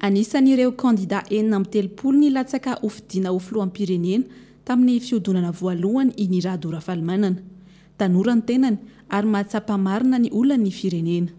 Anisan'ireo kandida enina amby telopolo ny latsaka ho fidiana ho filoham-pirenena tamin'ny fiodonana voalohany i Nirado Ravalmanana. Tanora ny tenany ary mahatsapa marina ny olona ny firenena.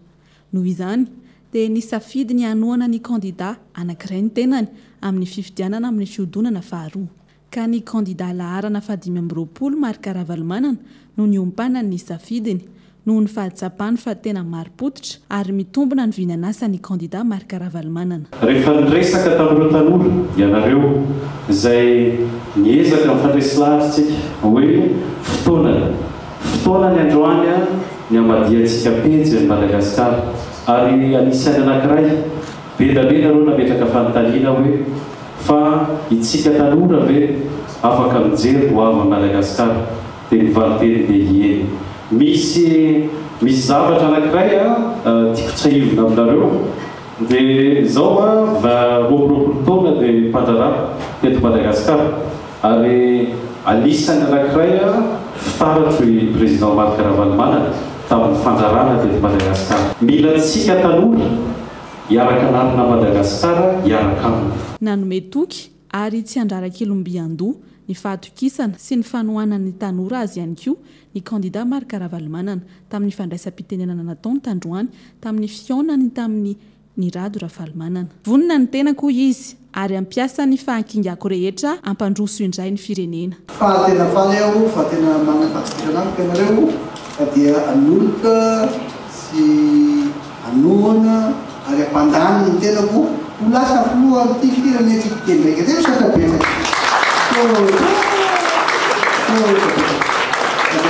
Noho izany dia nisafidy ny hanohana ny kandida anankiray ny tenany amin'ny fifidianana amin'ny fiodonana faharoa. Ka ny kandida laharana 520 Marc Ravalmanana no niompana ny safidiny noho ny fahatsapany fa tena mari-potitra ary mitombona ny vinanasa ny kandida Marc Ravalmanana. Rehefa niresaka tamin'ireo tanora ianareo izay niezaka mifandresy lahatitsika hoe fotoana ny androany ny amadiantsika pejy ny Madagasikara ary anisany anankiray bedabeda reo nametraka fanontaniana hoe fa itsika tanora ve afaka mijery ho avy Madagasikara dia nivalinteny dia hieny. Misy zavatra anankiray tiako tsahivina aminareo dia izao roapolo taona dia mpandrarà teto Madagasikara ary anisany anankiray fitaratro i président Marc Ravalmanana tamin'ny fandrarana teto Madagasikara. Mila tsika tanora hiaraka anarina Madagasikara hiaraka aminy. Nanome toky ary tsy andrarak'ilombiandoha ny fahatokisana sy ny fanohanan'ny tanora azy ihany koa ny kandida Marc Ravalmanana tamin'ny fandraisam-pitenenana nataony tandroany tamin'ny fihaonany tamin'ny Nirado Ravalmanana. Vonona ny tenako izy ary ampiasa ny fahankingako rehetra ampandroso indray ny firenena. Fa tena faly aho, fa tena manafasikirana amiko ianareo dia anoloka sy anohana ary ampandany ny tenako ho lasa filoha amin'ity firenentsika kely ndraika dia misakabetsaka.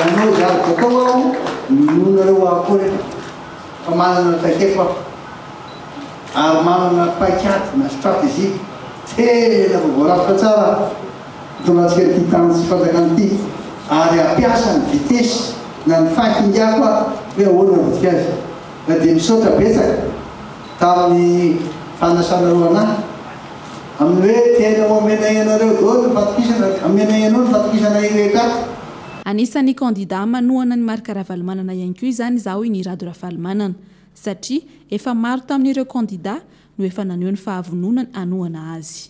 Anao zary bakao aho minonareo akory fa manana takefa ary manana paikady na stratégie tena voarafitra tsara tolatsika ty tany sy fanjakana ty ary ampiasa ny vitesy na ny fahakingiako hoe ahoana vitsika azy na dia misaotra betsaka tamin'ny fanasana anahy amin'ny hoe tena omena ianareo daholo fatokisana amena ianao ny fatokisana irekaty. Anisan'ny kandida manohana ny Marc Ravalmanana ihany koa izany izao i Nirado Ravalmanana satria efa maro tamin'ireo kandida no efa naneho ny fahavononany anohana azy.